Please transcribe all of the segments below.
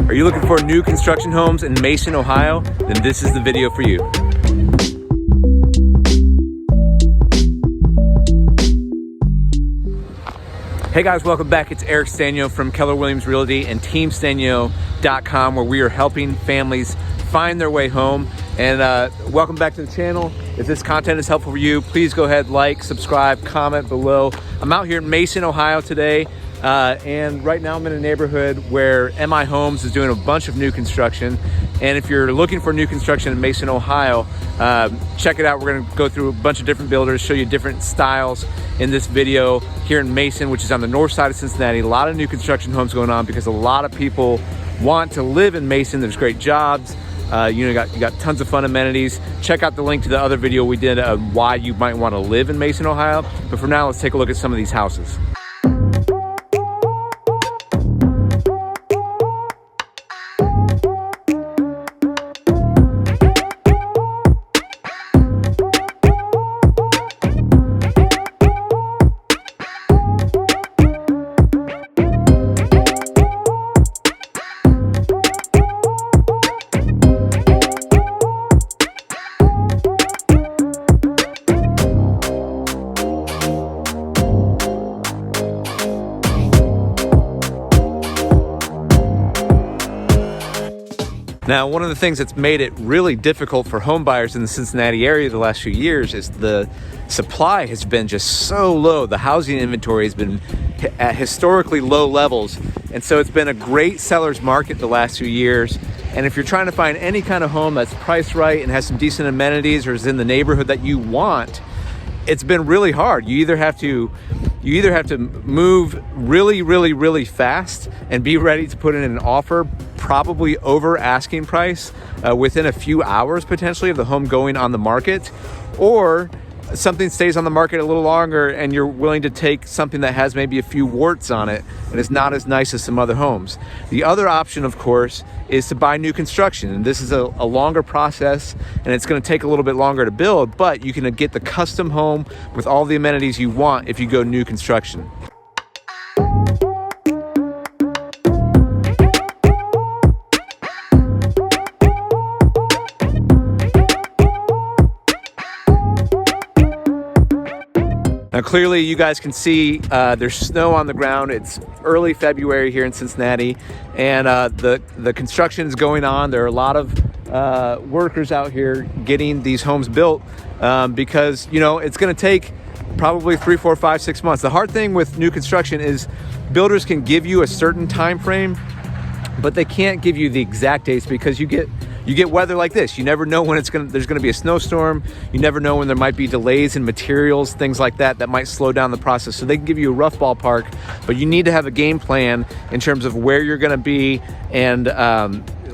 Are you looking for new construction homes in Mason, Ohio? Then this is the video for you. Hey guys, welcome back. It's Eric Sztanyo from Keller Williams Realty and TeamStanyo.com, where we are helping families find their way home. And welcome back to the channel. If this content is helpful for you, please go ahead, like, subscribe, comment below. I'm out here in Mason, Ohio today. And right now I'm in a neighborhood where MI Homes is doing a bunch of new construction. And if you're looking for new construction in Mason, Ohio, check it out. We're gonna go through a bunch of different builders, show you different styles in this video here in Mason, which is on the north side of Cincinnati. A lot of new construction homes going on because a lot of people want to live in Mason. There's great jobs. You got tons of fun amenities. Check out the link to the other video we did on why you might want to live in Mason, Ohio. But for now, let's take a look at some of these houses. Now, one of the things that's made it really difficult for home buyers in the Cincinnati area the last few years is the supply has been just so low. The housing inventory has been at historically low levels. And so it's been a great seller's market the last few years. And if you're trying to find any kind of home that's priced right and has some decent amenities or is in the neighborhood that you want, it's been really hard. You either have to move really fast and be ready to put in an offer probably over asking price within a few hours potentially of the home going on the market, or something stays on the market a little longer and you're willing to take something that has maybe a few warts on it and is not as nice as some other homes. The other option, of course, is to buy new construction. And this is a longer process and it's going to take a little bit longer to build, but you can get the custom home with all the amenities you want if you go new construction. Now, clearly you guys can see there's snow on the ground. It's early February here in Cincinnati, and the construction is going on. There are a lot of workers out here getting these homes built because, you know, it's going to take probably 3, 4, 5, 6 months. The hard thing with new construction is builders can give you a certain time frame, but they can't give you the exact dates because you get weather like this. You never know when there's gonna be a snowstorm. You never know when there might be delays in materials, things like that might slow down the process. So they can give you a rough ballpark, but you need to have a game plan in terms of where you're gonna be and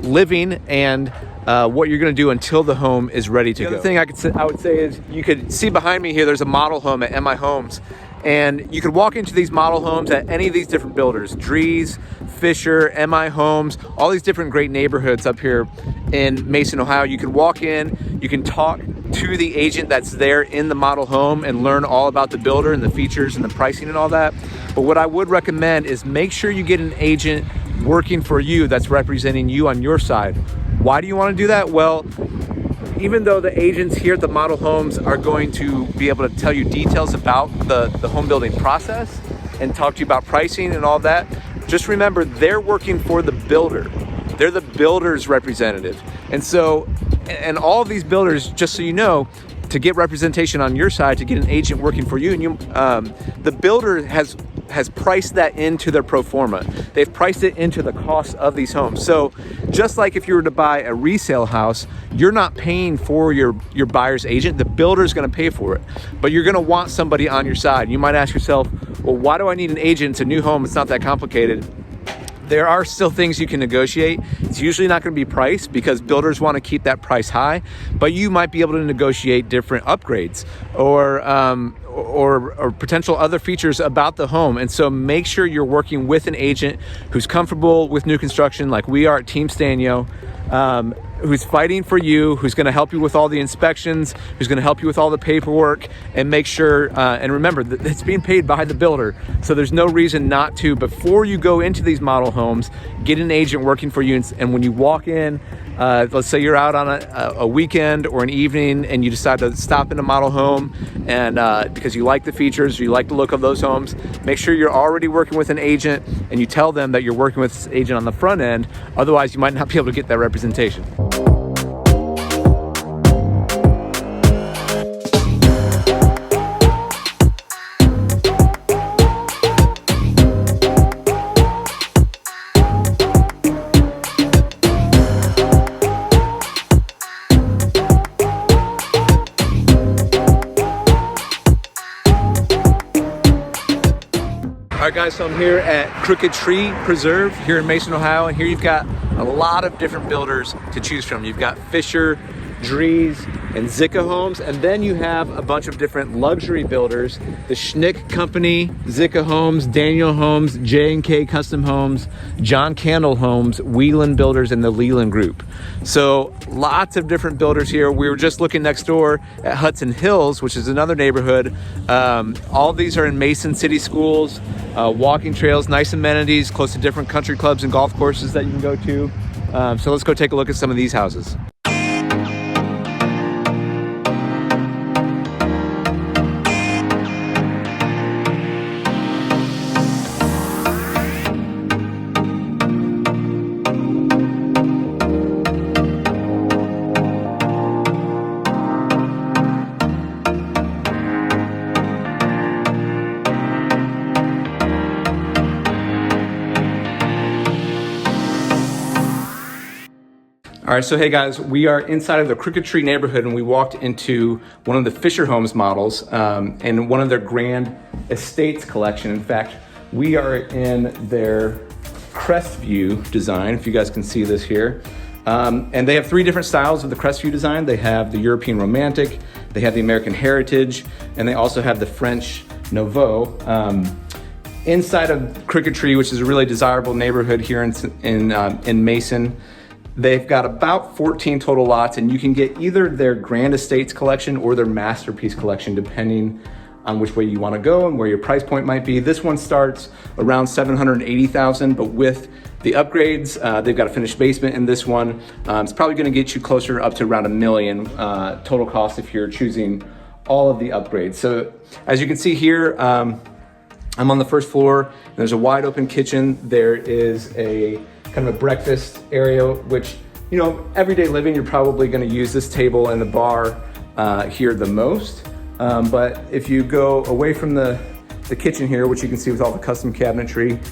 living and what you're gonna do until the home is ready to go. The other thing I would say is you could see behind me here, there's a model home at MI Homes. And you could walk into these model homes at any of these different builders, Drees, Fischer, MI Homes, all these different great neighborhoods up here in Mason, Ohio. You can walk in, you can talk to the agent that's there in the model home and learn all about the builder and the features and the pricing and all that. But what I would recommend is make sure you get an agent working for you that's representing you on your side. Why do you want to do that? Well, even though the agents here at the model homes are going to be able to tell you details about the home building process and talk to you about pricing and all that, just remember they're working for the builder. They're the builder's representative. And all of these builders, just so you know, to get representation on your side, to get an agent working for you, and the builder has priced that into their pro forma. They've priced it into the cost of these homes. So just like if you were to buy a resale house, you're not paying for your buyer's agent. The builder's gonna pay for it, but you're gonna want somebody on your side. You might ask yourself, well, why do I need an agent? It's a new home, it's not that complicated. There are still things you can negotiate. It's usually not going to be price because builders want to keep that price high, but you might be able to negotiate different upgrades or potential other features about the home. And so make sure you're working with an agent who's comfortable with new construction like we are at Team Sztanyo, who's fighting for you, who's going to help you with all the inspections, who's going to help you with all the paperwork, and make sure, and remember, that it's being paid by the builder. So there's no reason not to, before you go into these model homes, get an agent working for you. And when you walk in, let's say you're out on a weekend or an evening and you decide to stop in a model home, and because you like the features, you like the look of those homes, make sure you're already working with an agent and you tell them that you're working with this agent on the front end. Otherwise, you might not be able to get that representation. All right, guys, so I'm here at Crooked Tree Preserve here in Mason, Ohio, and here you've got a lot of different builders to choose from. You've got Fischer, Drees, and Zicca Homes, and then you have a bunch of different luxury builders, the Schnick Company, Zicca Homes, Daniel Homes, J&K Custom Homes, John Candle Homes, Wheelan Builders, and the Leland Group. So lots of different builders here. We were just looking next door at Hudson Hills, which is another neighborhood. All these are in Mason City Schools, walking trails, nice amenities, close to different country clubs and golf courses that you can go to. So let's go take a look at some of these houses. All right, so hey guys, we are inside of the Crooked Tree neighborhood, and we walked into one of the Fischer Homes models and one of their Grand Estates collection. In fact, we are in their Crestview design, if you guys can see this here. And they have three different styles of the Crestview design. They have the European Romantic, they have the American Heritage, and they also have the French Nouveau. Inside of Crooked Tree, which is a really desirable neighborhood here in Mason, they've got about 14 total lots, and you can get either their Grand Estates collection or their Masterpiece collection, depending on which way you want to go and where your price point might be. This one starts around $780,000, but with the upgrades, they've got a finished basement in this one. It's probably going to get you closer up to around $1 million total cost if you're choosing all of the upgrades. So as you can see here, I'm on the first floor. There's a wide open kitchen. There is a kind of a breakfast area, which, you know, everyday living, you're probably going to use this table and the bar here the most. But if you go away from the kitchen here, which you can see with all the custom cabinetry,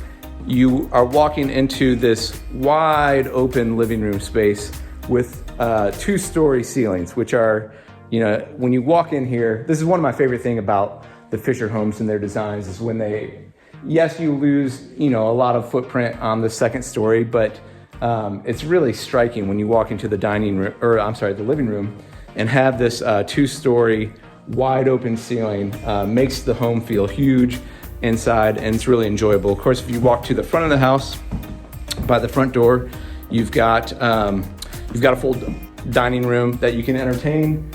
you are walking into this wide open living room space with 2-story ceilings, which are, you know, when you walk in here, this is one of my favorite things about the Fischer Homes and their designs is when yes, you lose, you know, a lot of footprint on the second story, but it's really striking when you walk into the the living room and have this 2-story wide open ceiling. Makes the home feel huge inside, and it's really enjoyable. Of course, if you walk to the front of the house, by the front door, you've got a full dining room that you can entertain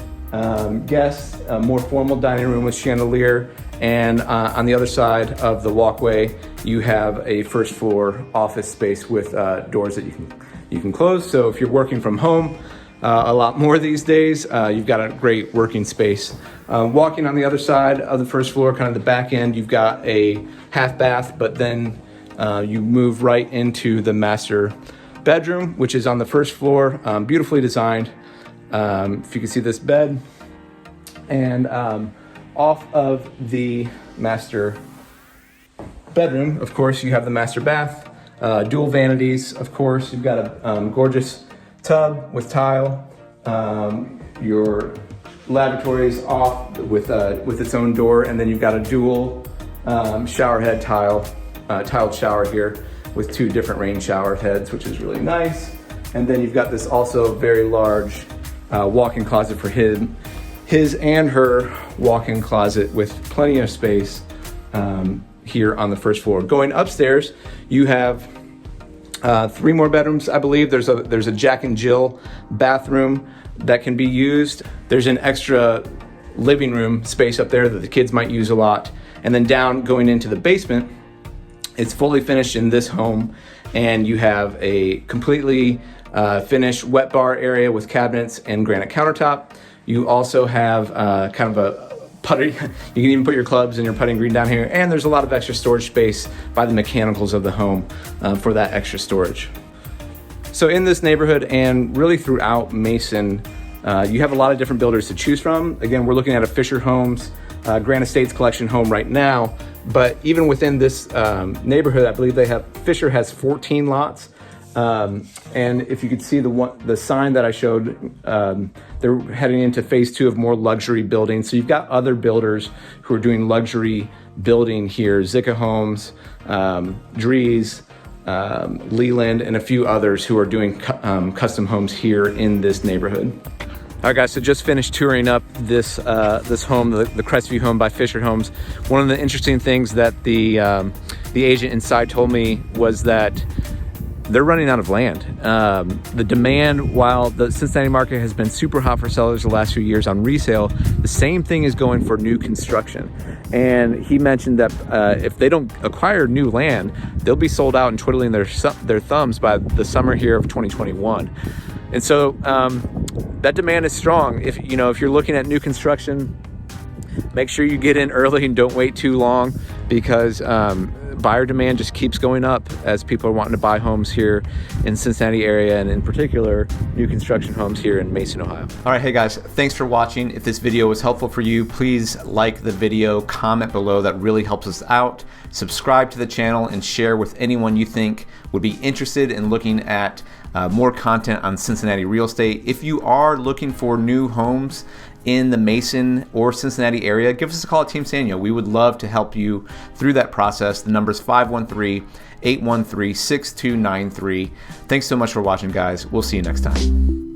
guests, a more formal dining room with chandelier. And on the other side of the walkway, you have a first floor office space with doors that you can close. So if you're working from home a lot more these days, you've got a great working space. Walking on the other side of the first floor, kind of the back end, you've got a half bath, but then you move right into the master bedroom, which is on the first floor, beautifully designed. If you can see this bed, and off of the master bedroom, of course, you have the master bath, dual vanities, of course. You've got a gorgeous tub with tile. Your lavatory is off with its own door, and then you've got a dual shower head tiled shower here with 2 different rain shower heads, which is really nice. And then you've got this also very large walk-in closet for his and her walk-in closet with plenty of space here on the first floor. Going upstairs, you have 3 more bedrooms, I believe. There's a Jack and Jill bathroom that can be used. There's an extra living room space up there that the kids might use a lot. And then down going into the basement, it's fully finished in this home, and you have a completely finished wet bar area with cabinets and granite countertop. You also have kind of a putting, you can even put your clubs and your putting green down here, and there's a lot of extra storage space by the mechanicals of the home for that extra storage. So in this neighborhood and really throughout Mason, you have a lot of different builders to choose from. Again, we're looking at a Fischer Homes Grand Estates Collection home right now, but even within this neighborhood, I believe Fischer has 14 lots. And if you could see the sign that I showed, they're heading into phase 2 of more luxury building. So you've got other builders who are doing luxury building here, Fischer Homes, Drees, Leland, and a few others who are doing custom homes here in this neighborhood. All right, guys, so just finished touring up this home, the Crestview home by Fischer Homes. One of the interesting things that the agent inside told me was that they're running out of land. The demand, while the Cincinnati market has been super hot for sellers the last few years on resale, the same thing is going for new construction. And he mentioned that if they don't acquire new land, they'll be sold out and twiddling their thumbs by the summer here of 2021. And so that demand is strong. If you're looking at new construction, make sure you get in early and don't wait too long, because buyer demand just keeps going up as people are wanting to buy homes here in Cincinnati area, and in particular new construction homes here in Mason, Ohio. All right, hey guys, thanks for watching. If this video was helpful for you, please like the video, comment below, that really helps us out. Subscribe to the channel and share with anyone you think would be interested in looking at more content on Cincinnati real estate. If you are looking for new homes in the Mason or Cincinnati area, give us a call at Team Sztanyo. We would love to help you through that process. The number is 513-813-6293. Thanks so much for watching, guys. We'll see you next time.